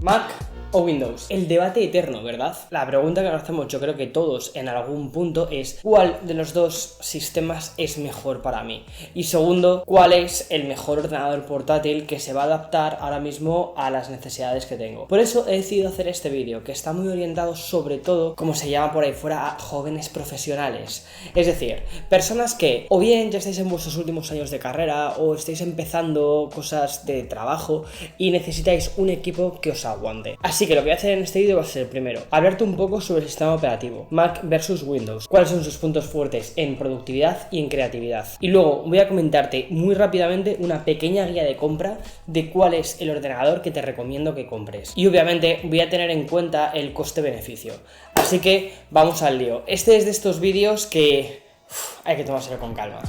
Mac o Windows. El debate eterno, ¿verdad? La pregunta que nos hacemos, yo creo que todos en algún punto, es ¿cuál de los dos sistemas es mejor para mí? Y segundo, ¿cuál es el mejor ordenador portátil que se va a adaptar ahora mismo a las necesidades que tengo? Por eso he decidido hacer este vídeo, que está muy orientado sobre todo, como se llama por ahí fuera, a jóvenes profesionales. Es decir, personas que o bien ya estáis en vuestros últimos años de carrera o estáis empezando cosas de trabajo y necesitáis un equipo que os aguante. Así que lo que voy a hacer en este vídeo va a ser, primero, hablarte un poco sobre el sistema operativo, Mac versus Windows, cuáles son sus puntos fuertes en productividad y en creatividad. Y luego voy a comentarte muy rápidamente una pequeña guía de compra de cuál es el ordenador que te recomiendo que compres. Y obviamente voy a tener en cuenta el coste-beneficio. Así que vamos al lío. Este es de estos vídeos que hay que tomárselo con calma.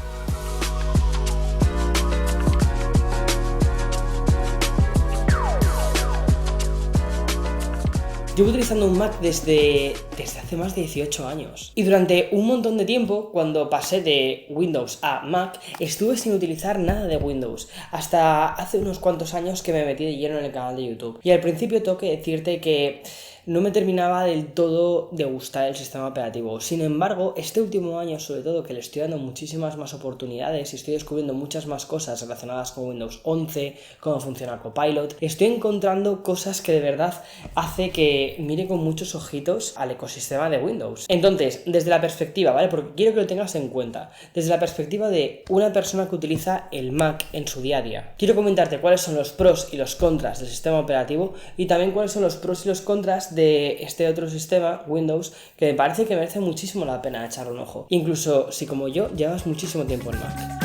Llevo utilizando un Mac desde hace más de 18 años. Y durante un montón de tiempo, cuando pasé de Windows a Mac, estuve sin utilizar nada de Windows. Hasta hace unos cuantos años que me metí de lleno en el canal de YouTube. Y al principio tengo que decirte que no me terminaba del todo de gustar el sistema operativo. Sin embargo, este último año, sobre todo, que le estoy dando muchísimas más oportunidades y estoy descubriendo muchas más cosas relacionadas con Windows 11, cómo funciona Copilot, estoy encontrando cosas que de verdad hace que mire con muchos ojitos al ecosistema de Windows. Entonces, desde la perspectiva, ¿vale? Porque quiero que lo tengas en cuenta. Desde la perspectiva de una persona que utiliza el Mac en su día a día, quiero comentarte cuáles son los pros y los contras del sistema operativo y también cuáles son los pros y los contras de este otro sistema, Windows, que me parece que merece muchísimo la pena echarle un ojo. Incluso si, como yo, llevas muchísimo tiempo en Mac.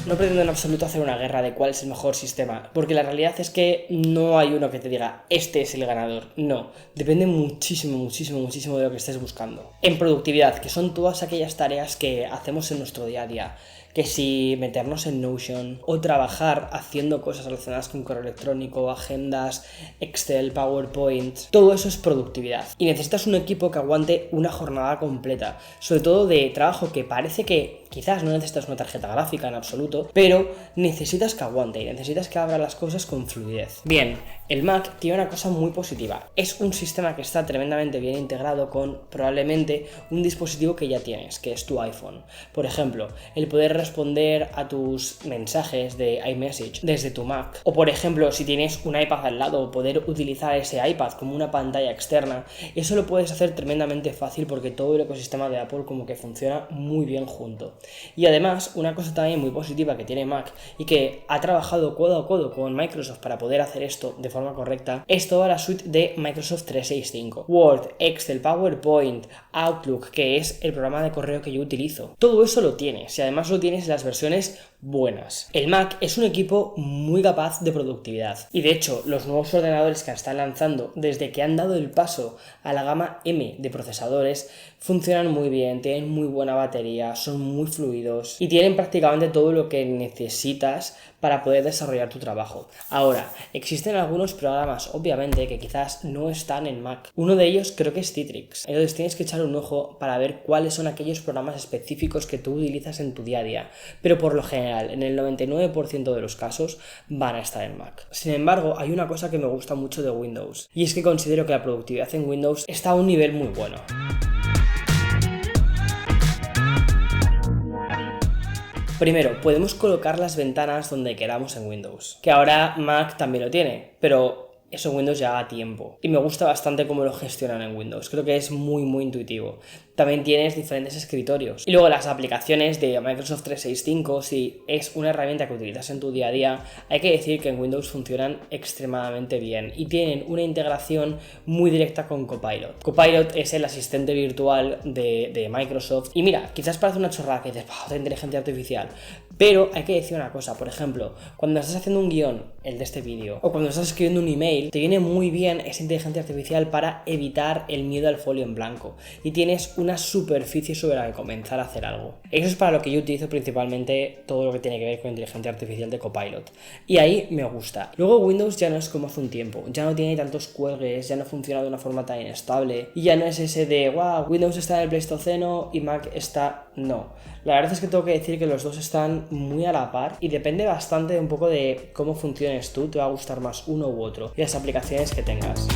No pretendo en absoluto hacer una guerra de cuál es el mejor sistema, porque la realidad es que no hay uno que te diga, este es el ganador. No, depende muchísimo de lo que estés buscando. En productividad, que son todas aquellas tareas que hacemos en nuestro día a día, que si meternos en Notion o trabajar haciendo cosas relacionadas con correo electrónico, agendas, Excel, PowerPoint, todo eso es productividad. Y necesitas un equipo que aguante una jornada completa, sobre todo de trabajo que parece que quizás no necesitas una tarjeta gráfica en absoluto, pero necesitas que aguante y necesitas que abra las cosas con fluidez. Bien, el Mac tiene una cosa muy positiva. Es un sistema que está tremendamente bien integrado con probablemente un dispositivo que ya tienes, que es tu iPhone. Por ejemplo, el poder responder a tus mensajes de iMessage desde tu Mac. O por ejemplo, si tienes un iPad al lado, poder utilizar ese iPad como una pantalla externa. Eso lo puedes hacer tremendamente fácil porque todo el ecosistema de Apple como que funciona muy bien junto. Y además, una cosa también muy positiva que tiene Mac y que ha trabajado codo a codo con Microsoft para poder hacer esto de forma correcta, es toda la suite de Microsoft 365. Word, Excel, PowerPoint, Outlook, que es el programa de correo que yo utilizo. Todo eso lo tienes y además lo tienes en las versiones buenas. El Mac es un equipo muy capaz de productividad y de hecho los nuevos ordenadores que están lanzando desde que han dado el paso a la gama M de procesadores funcionan muy bien, tienen muy buena batería, son muy fluidos y tienen prácticamente todo lo que necesitas para poder desarrollar tu trabajo. Ahora, existen algunos programas obviamente que quizás no están en Mac. Uno de ellos creo que es Citrix. Entonces tienes que echar un ojo para ver cuáles son aquellos programas específicos que tú utilizas en tu día a día. Pero por lo general, en el 99% de los casos van a estar en Mac. Sin embargo, hay una cosa que me gusta mucho de Windows y es que considero que la productividad en Windows está a un nivel muy bueno. Primero, podemos colocar las ventanas donde queramos en Windows, que ahora Mac también lo tiene, pero eso en Windows ya da tiempo. Y me gusta bastante cómo lo gestionan en Windows, creo que es muy intuitivo. También tienes diferentes escritorios. Y luego las aplicaciones de Microsoft 365, si es una herramienta que utilizas en tu día a día, hay que decir que en Windows funcionan extremadamente bien y tienen una integración muy directa con Copilot. Copilot es el asistente virtual de Microsoft. Y mira, quizás parece una chorrada que dices, otra inteligencia artificial, Pero hay que decir una cosa, por ejemplo, cuando estás haciendo un guión, el de este vídeo, o cuando estás escribiendo un email, te viene muy bien esa inteligencia artificial para evitar el miedo al folio en blanco y tienes una superficie sobre la que comenzar a hacer algo. Eso es para lo que yo utilizo principalmente todo lo que tiene que ver con inteligencia artificial de Copilot. Y ahí me gusta. Luego Windows ya no es como hace un tiempo, ya no tiene tantos cuelgues, ya no funciona de una forma tan inestable y ya no es ese de wow, Windows está en el Pleistoceno y Mac está... No. La verdad es que tengo que decir que los dos están muy a la par y depende bastante un poco de cómo funciones tú, te va a gustar más uno u otro y las aplicaciones que tengas.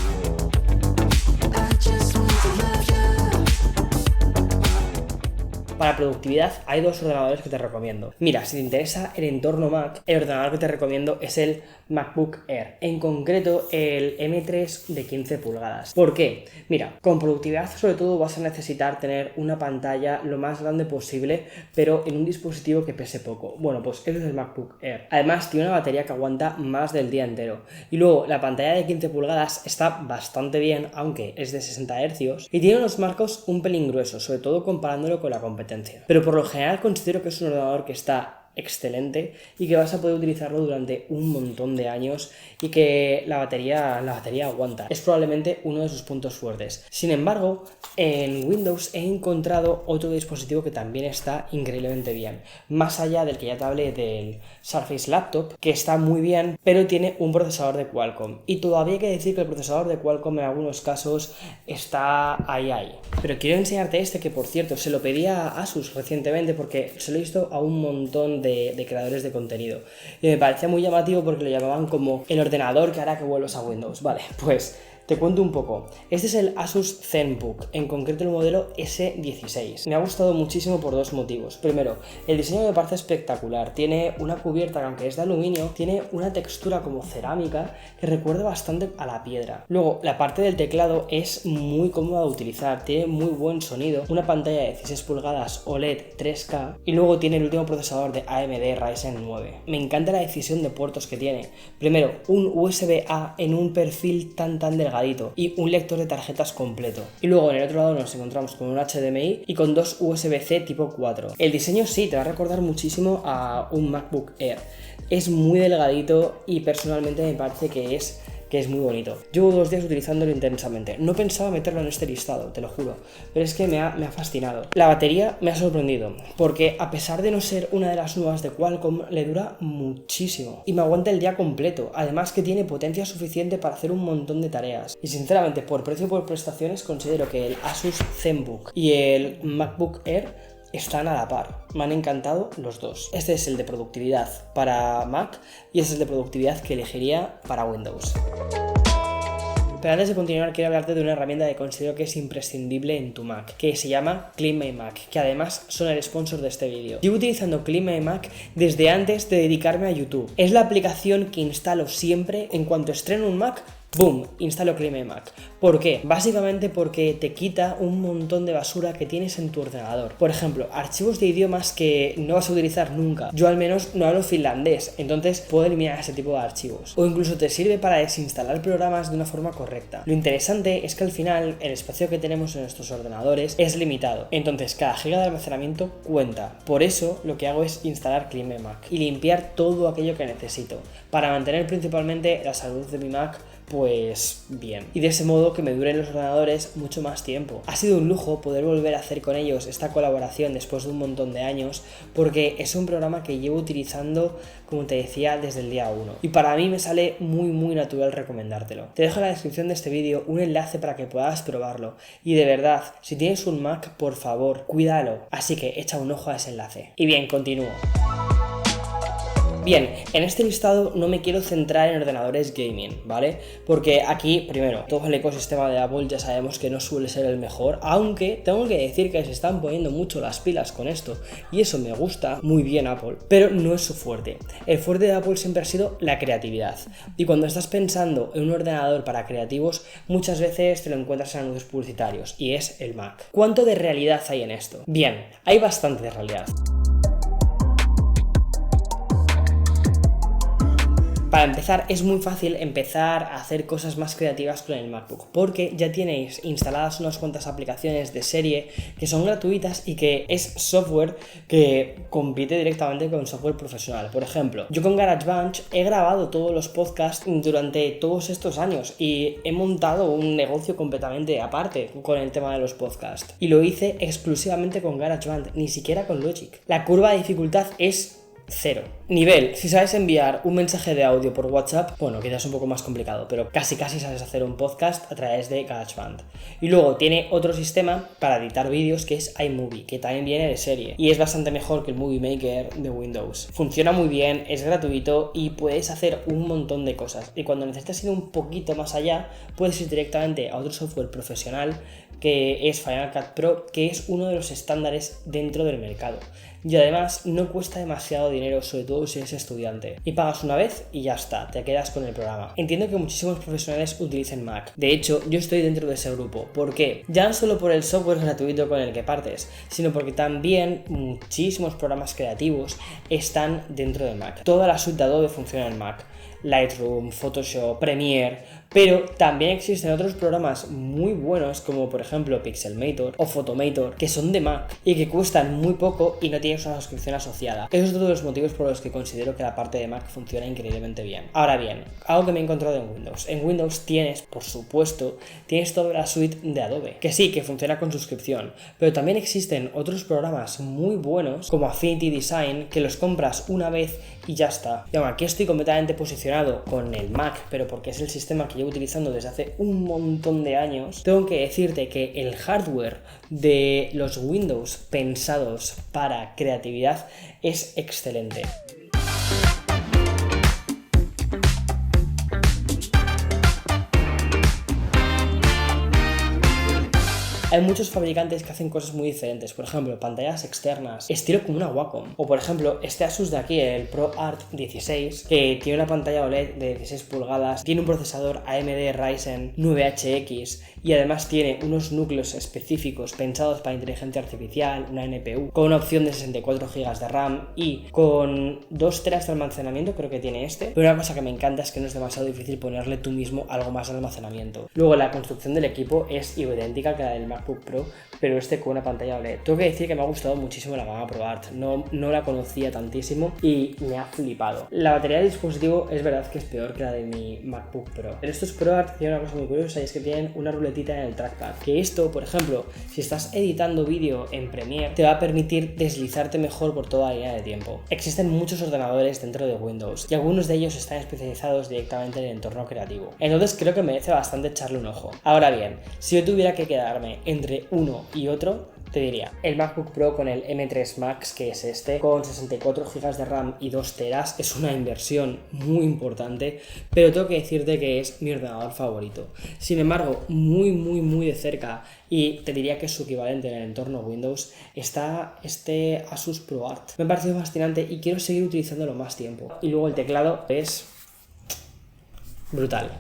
Para productividad hay dos ordenadores que te recomiendo. Mira, si te interesa el entorno Mac, el ordenador que te recomiendo es el MacBook Air, en concreto el M3 de 15 pulgadas. ¿Por qué? Mira, con productividad sobre todo vas a necesitar tener una pantalla lo más grande posible, pero en un dispositivo que pese poco. Bueno, pues ese es el MacBook Air. Además tiene una batería que aguanta más del día entero. Y luego la pantalla de 15 pulgadas está bastante bien, aunque es de 60 Hz, y tiene unos marcos un pelín gruesos, sobre todo comparándolo con la competencia. Pero por lo general considero que es un ordenador que está excelente y que vas a poder utilizarlo durante un montón de años y que la batería aguanta. Es probablemente uno de sus puntos fuertes. Sin embargo, en Windows he encontrado otro dispositivo que también está increíblemente bien. Más allá del que ya te hablé del Surface Laptop, que está muy bien, pero tiene un procesador de Qualcomm. Y todavía hay que decir que el procesador de Qualcomm en algunos casos está ahí. Pero quiero enseñarte este que, por cierto, se lo pedí a Asus recientemente porque se lo he visto a un montón de creadores de contenido. Y me parecía muy llamativo porque lo llamaban como el ordenador que hará que vuelvas a Windows. Vale, pues te cuento un poco. Este es el Asus ZenBook, en concreto el modelo S16. Me ha gustado muchísimo por dos motivos. Primero, el diseño me parece espectacular. Tiene una cubierta que, aunque es de aluminio, tiene una textura como cerámica que recuerda bastante a la piedra. Luego, la parte del teclado es muy cómoda de utilizar, tiene muy buen sonido, una pantalla de 16 pulgadas OLED 3K y luego tiene el último procesador de AMD Ryzen 9. Me encanta la decisión de puertos que tiene. Primero, un USB-A en un perfil tan delgado y un lector de tarjetas completo. Y luego en el otro lado nos encontramos con un HDMI y con dos USB-C tipo 4. El diseño sí te va a recordar muchísimo a un MacBook Air. Es muy delgadito y personalmente me parece que es muy bonito. Llevo 2 días utilizándolo intensamente. No pensaba meterlo en este listado, te lo juro, pero es que me ha fascinado. La batería me ha sorprendido, porque a pesar de no ser una de las nuevas de Qualcomm, le dura muchísimo y me aguanta el día completo. Además que tiene potencia suficiente para hacer un montón de tareas. Y sinceramente, por precio y por prestaciones, considero que el Asus ZenBook y el MacBook Air están a la par. Me han encantado los dos. Este es el de productividad para Mac y este es el de productividad que elegiría para Windows. Pero antes de continuar quiero hablarte de una herramienta que considero que es imprescindible en tu Mac, que se llama Clean My Mac, que además son el sponsor de este vídeo. Llevo utilizando Clean My Mac desde antes de dedicarme a YouTube. Es la aplicación que instalo siempre en cuanto estreno un Mac. ¡Boom! Instalo Clean My Mac. ¿Por qué? Básicamente porque te quita un montón de basura que tienes en tu ordenador. Por ejemplo, archivos de idiomas que no vas a utilizar nunca. Yo al menos no hablo finlandés, entonces puedo eliminar ese tipo de archivos. O incluso te sirve para desinstalar programas de una forma correcta. Lo interesante es que al final el espacio que tenemos en nuestros ordenadores es limitado. Entonces cada giga de almacenamiento cuenta. Por eso lo que hago es instalar Clean My Mac y limpiar todo aquello que necesito para mantener principalmente la salud de mi Mac pues bien, y de ese modo que me duren los ordenadores mucho más tiempo. Ha sido un lujo poder volver a hacer con ellos esta colaboración después de un montón de años, porque es un programa que llevo utilizando, como te decía, desde el día 1 y para mí me sale muy natural recomendártelo. Te dejo en la descripción de este vídeo un enlace para que puedas probarlo y de verdad, si tienes un Mac, por favor, cuídalo, así que echa un ojo a ese enlace. Y bien, continúo. Bien, en este listado no me quiero centrar en ordenadores gaming, ¿vale? Porque aquí, primero, todo el ecosistema de Apple ya sabemos que no suele ser el mejor, aunque tengo que decir que se están poniendo mucho las pilas con esto, y eso me gusta muy bien Apple, pero no es su fuerte. El fuerte de Apple siempre ha sido la creatividad, y cuando estás pensando en un ordenador para creativos, muchas veces te lo encuentras en anuncios publicitarios, y es el Mac. ¿Cuánto de realidad hay en esto? Bien, hay bastante de realidad. Para empezar, es muy fácil empezar a hacer cosas más creativas con el MacBook, porque ya tenéis instaladas unas cuantas aplicaciones de serie que son gratuitas y que es software que compite directamente con software profesional. Por ejemplo, yo con GarageBand he grabado todos los podcasts durante todos estos años y he montado un negocio completamente aparte con el tema de los podcasts. Y lo hice exclusivamente con GarageBand, ni siquiera con Logic. La curva de dificultad es 0. Nivel, si sabes enviar un mensaje de audio por WhatsApp, bueno, quizás es un poco más complicado, pero casi sabes hacer un podcast a través de GarageBand. Y luego tiene otro sistema para editar vídeos que es iMovie, que también viene de serie y es bastante mejor que el Movie Maker de Windows. Funciona muy bien, es gratuito y puedes hacer un montón de cosas. Y cuando necesitas ir un poquito más allá, puedes ir directamente a otro software profesional que es Final Cut Pro, que es uno de los estándares dentro del mercado. Y además no cuesta demasiado dinero, sobre todo si eres estudiante. Y pagas una vez y ya está, te quedas con el programa. Entiendo que muchísimos profesionales utilicen Mac. De hecho, yo estoy dentro de ese grupo. ¿Por qué? Ya no solo por el software gratuito con el que partes, sino porque también muchísimos programas creativos están dentro de Mac. Toda la suite de Adobe funciona en Mac. Lightroom, Photoshop, Premiere, pero también existen otros programas muy buenos como por ejemplo Pixelmator o Photomator que son de Mac y que cuestan muy poco y no tienes una suscripción asociada. Eso es uno de los motivos por los que considero que la parte de Mac funciona increíblemente bien. Ahora bien, algo que me he encontrado en Windows. En Windows tienes, por supuesto, toda la suite de Adobe, que sí, que funciona con suscripción, pero también existen otros programas muy buenos como Affinity Design que los compras una vez y ya está. Y aquí estoy completamente posicionado con el Mac, pero porque es el sistema que llevo utilizando desde hace un montón de años. Tengo que decirte que el hardware de los Windows pensados para creatividad es excelente. Hay muchos fabricantes que hacen cosas muy diferentes, por ejemplo, pantallas externas, estilo como una Wacom, o por ejemplo, este Asus de aquí, el ProArt 16, que tiene una pantalla OLED de 16 pulgadas, tiene un procesador AMD Ryzen 9HX y además tiene unos núcleos específicos pensados para inteligencia artificial, una NPU, con una opción de 64 GB de RAM y con 2 teras de almacenamiento, creo que tiene este, pero una cosa que me encanta es que no es demasiado difícil ponerle tú mismo algo más de almacenamiento. Luego la construcción del equipo es idéntica que la del MacBook Pro, pero este con una pantalla OLED. Tengo que decir que me ha gustado muchísimo la gama ProArt, no la conocía tantísimo y me ha flipado. La batería del dispositivo es verdad que es peor que la de mi MacBook Pro, pero estos ProArt tienen una cosa muy curiosa y es que tienen una ruletita en el trackpad, que esto, por ejemplo, si estás editando vídeo en Premiere, te va a permitir deslizarte mejor por toda la línea de tiempo. Existen muchos ordenadores dentro de Windows y algunos de ellos están especializados directamente en el entorno creativo, entonces creo que merece bastante echarle un ojo. Ahora bien, si yo tuviera que quedarme entre uno y otro, te diría el MacBook Pro con el M3 Max, que es este, con 64 GB de RAM y 2 teras, es una inversión muy importante, pero tengo que decirte que es mi ordenador favorito. Sin embargo, muy de cerca, y te diría que es su equivalente en el entorno Windows, está este Asus ProArt. Me ha parecido fascinante y quiero seguir utilizándolo más tiempo. Y luego el teclado es brutal.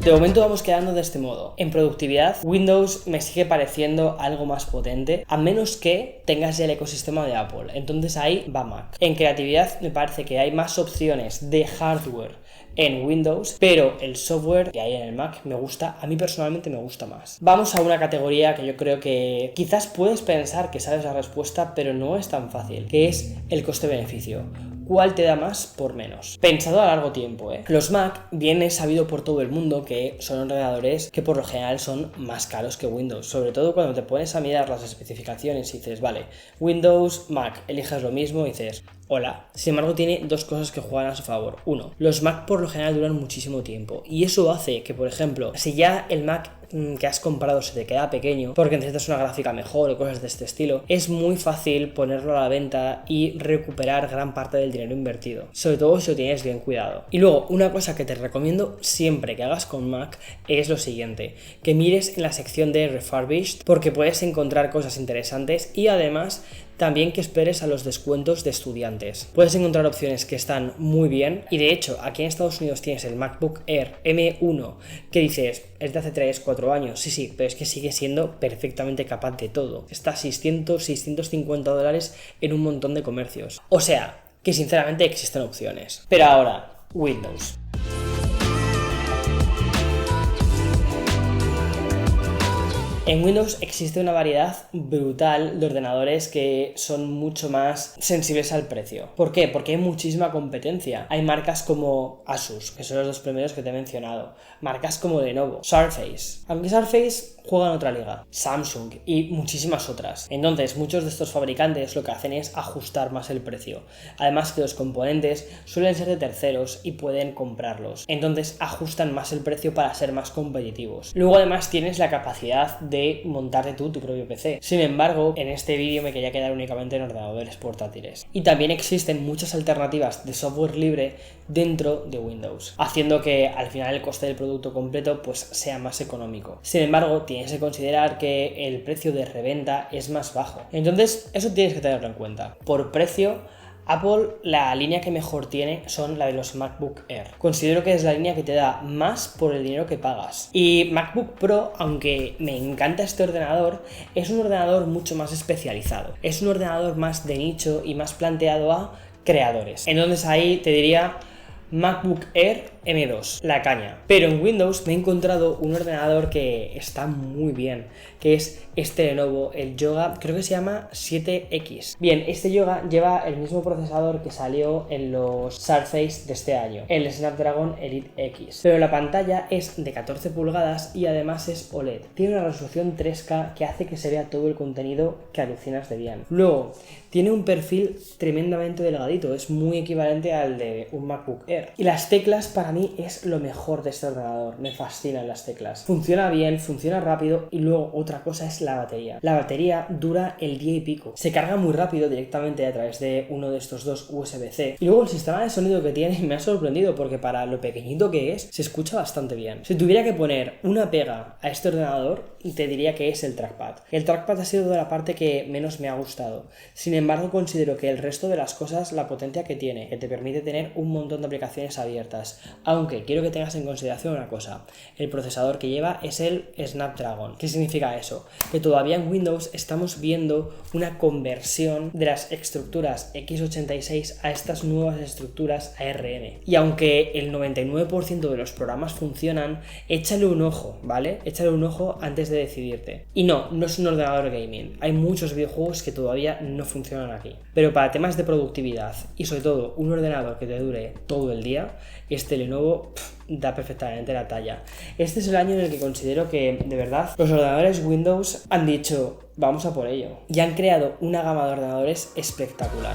De momento vamos quedando de este modo. En productividad, Windows me sigue pareciendo algo más potente, a menos que tengas ya el ecosistema de Apple. Entonces ahí va Mac. En creatividad me parece que hay más opciones de hardware en Windows, pero el software que hay en el Mac me gusta, a mí personalmente me gusta más. Vamos a una categoría que yo creo que quizás puedes pensar que sabes la respuesta, pero no es tan fácil, que es el coste-beneficio. ¿Cuál te da más por menos? Pensado a largo tiempo, Los Mac viene sabido por todo el mundo que son ordenadores que por lo general son más caros que Windows, sobre todo cuando te pones a mirar las especificaciones y dices, vale, Windows, Mac, eliges lo mismo y dices, hola. Sin embargo, tiene dos cosas que juegan a su favor. Uno, los Mac por lo general duran muchísimo tiempo y eso hace que, por ejemplo, si ya el Mac que has comprado se te queda pequeño porque necesitas una gráfica mejor o cosas de este estilo, es muy fácil ponerlo a la venta y recuperar gran parte del dinero invertido, sobre todo si lo tienes bien cuidado. Y luego, una cosa que te recomiendo siempre que hagas con Mac es lo siguiente, que mires en la sección de refurbished porque puedes encontrar cosas interesantes y además También que esperes a los descuentos de estudiantes. Puedes encontrar opciones que están muy bien y de hecho aquí en Estados Unidos tienes el MacBook Air M1 que dices, es de hace 3-4 años, sí, pero es que sigue siendo perfectamente capaz de todo. Está a $600-650 en un montón de comercios. O sea, que sinceramente existen opciones. Pero ahora, Windows. En Windows existe una variedad brutal de ordenadores que son mucho más sensibles al precio. ¿Por qué? Porque hay muchísima competencia. Hay marcas como Asus, que son los dos primeros que te he mencionado. Marcas como Lenovo, Surface. Aunque Surface juega en otra liga. Samsung y muchísimas otras. Entonces, muchos de estos fabricantes lo que hacen es ajustar más el precio. Además que los componentes suelen ser de terceros y pueden comprarlos. Entonces, ajustan más el precio para ser más competitivos. Luego, además, tienes la capacidad de montarte tú tu propio PC. Sin embargo, en este vídeo me quería quedar únicamente en ordenadores portátiles. Y también existen muchas alternativas de software libre dentro de Windows, haciendo que al final el coste del producto completo pues sea más económico. Sin embargo, tienes que considerar que el precio de reventa es más bajo. Entonces, eso tienes que tenerlo en cuenta. Por precio, Apple, la línea que mejor tiene son la de los MacBook Air. Considero que es la línea que te da más por el dinero que pagas. Y MacBook Pro, aunque me encanta este ordenador, es un ordenador mucho más especializado. Es un ordenador más de nicho y más planteado a creadores. Entonces ahí te diría MacBook Air M2, la caña. Pero en Windows me he encontrado un ordenador que está muy bien, que es este Lenovo, el Yoga, creo que se llama 7X. Bien, este Yoga lleva el mismo procesador que salió en los Surface de este año, el Snapdragon Elite X. Pero la pantalla es de 14 pulgadas y además es OLED. Tiene una resolución 3K que hace que se vea todo el contenido que alucinas de bien. Luego, tiene un perfil tremendamente delgadito, es muy equivalente al de un MacBook Air. Y las teclas para mí es lo mejor de este ordenador, me fascinan las teclas. Funciona bien, funciona rápido y luego otra cosa es la batería. La batería dura el día y pico. Se carga muy rápido directamente a través de uno de estos dos USB-C. Y luego el sistema de sonido que tiene me ha sorprendido porque para lo pequeñito que es, se escucha bastante bien. Si tuviera que poner una pega a este ordenador, te diría que es el trackpad. El trackpad ha sido de la parte que menos me ha gustado. Sin embargo, considero que el resto de las cosas, la potencia que tiene, que te permite tener un montón de aplicaciones abiertas. Aunque quiero que tengas en consideración una cosa, el procesador que lleva es el Snapdragon. ¿Qué significa eso? Que todavía en Windows estamos viendo una conversión de las estructuras x86 a estas nuevas estructuras ARM. Y aunque el 99% de los programas funcionan, échale un ojo, ¿vale? Échale un ojo antes de decidirte. Y no es un ordenador gaming. Hay muchos videojuegos que todavía no funcionan aquí. Pero para temas de productividad y sobre todo un ordenador que te dure todo el día, este Lenovo da perfectamente la talla. Este es el año en el que considero que, de verdad, los ordenadores Windows han dicho, vamos a por ello. Y han creado una gama de ordenadores espectacular.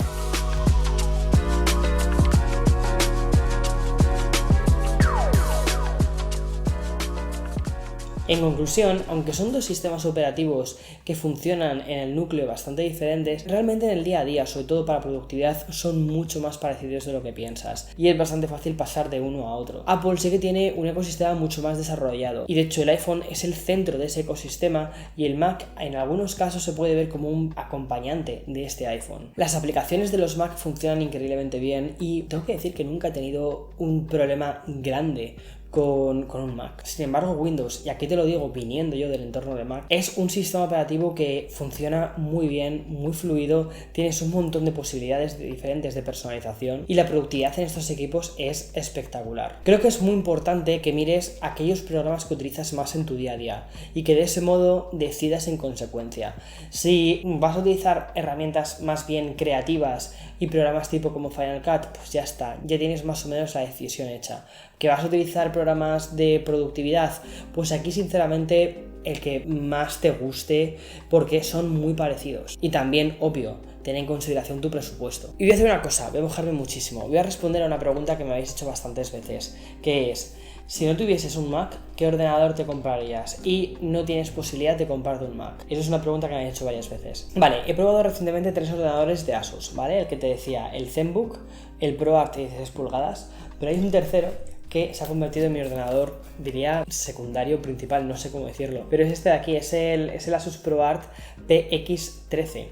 En conclusión, aunque son dos sistemas operativos que funcionan en el núcleo bastante diferentes, realmente en el día a día, sobre todo para productividad, son mucho más parecidos de lo que piensas y es bastante fácil pasar de uno a otro. Apple sí que tiene un ecosistema mucho más desarrollado y de hecho el iPhone es el centro de ese ecosistema y el Mac en algunos casos se puede ver como un acompañante de este iPhone. Las aplicaciones de los Mac funcionan increíblemente bien y tengo que decir que nunca he tenido un problema grande con un Mac. Sin embargo, Windows, y aquí te lo digo viniendo yo del entorno de Mac, es un sistema operativo que funciona muy bien, muy fluido, tienes un montón de posibilidades diferentes de personalización y la productividad en estos equipos es espectacular. Creo que es muy importante que mires aquellos programas que utilizas más en tu día a día y que de ese modo decidas en consecuencia. Si vas a utilizar herramientas más bien creativas y programas tipo como Final Cut, pues ya está, ya tienes más o menos la decisión hecha. ¿Que vas a utilizar programas de productividad? Pues aquí sinceramente el que más te guste porque son muy parecidos. Y también, obvio, ten en consideración tu presupuesto. Y voy a hacer una cosa, voy a mojarme muchísimo. Voy a responder a una pregunta que me habéis hecho bastantes veces, que es, si no tuvieses un Mac, ¿qué ordenador te comprarías? Y no tienes posibilidad de comprarte un Mac. Esa es una pregunta que me han hecho varias veces. Vale, he probado recientemente 3 ordenadores de Asus, ¿vale? El que te decía, el ZenBook, el ProArt de 16 pulgadas, pero hay un tercero que se ha convertido en mi ordenador, diría, secundario, principal, no sé cómo decirlo. Pero es este de aquí, es el Asus ProArt PX13.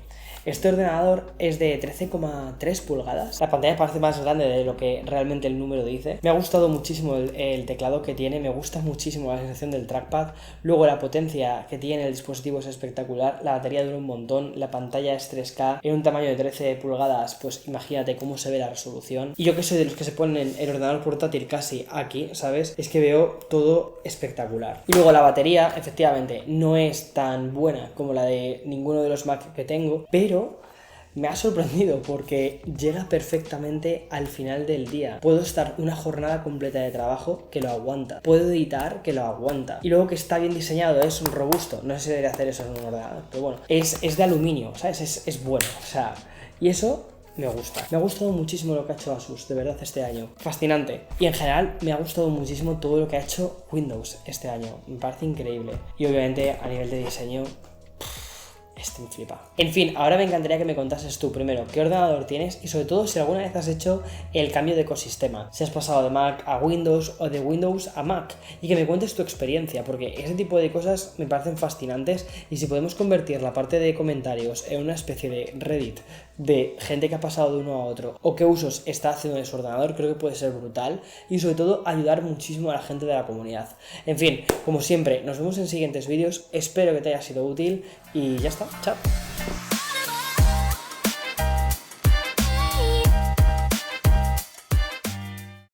Este ordenador es de 13,3 pulgadas. La pantalla parece más grande de lo que realmente el número dice. Me ha gustado muchísimo el teclado que tiene, me gusta muchísimo la sensación del trackpad. Luego la potencia que tiene el dispositivo es espectacular, la batería dura un montón, la pantalla es 3K en un tamaño de 13 pulgadas, pues imagínate cómo se ve la resolución. Y yo que soy de los que se ponen el ordenador portátil casi aquí, ¿sabes? Es que veo todo espectacular. Y luego la batería, efectivamente, no es tan buena como la de ninguno de los Mac que tengo, pero me ha sorprendido porque llega perfectamente al final del día. Puedo estar una jornada completa de trabajo que lo aguanta. Puedo editar que lo aguanta. Y luego que está bien diseñado, es robusto. No sé si debería hacer eso en un ordenador, pero bueno. Es de aluminio, ¿sabes? Es bueno. O sea, y eso me gusta. Me ha gustado muchísimo lo que ha hecho Asus, de verdad, este año. Fascinante. Y en general me ha gustado muchísimo todo lo que ha hecho Windows este año. Me parece increíble. Y obviamente a nivel de diseño, este me flipa. En fin, ahora me encantaría que me contases tú primero qué ordenador tienes y sobre todo si alguna vez has hecho el cambio de ecosistema, si has pasado de Mac a Windows o de Windows a Mac, y que me cuentes tu experiencia, porque ese tipo de cosas me parecen fascinantes. Y si podemos convertir la parte de comentarios en una especie de Reddit de gente que ha pasado de uno a otro o qué usos está haciendo en su ordenador, creo que puede ser brutal y sobre todo ayudar muchísimo a la gente de la comunidad. En fin, como siempre, nos vemos en siguientes vídeos, espero que te haya sido útil y ya está, chao.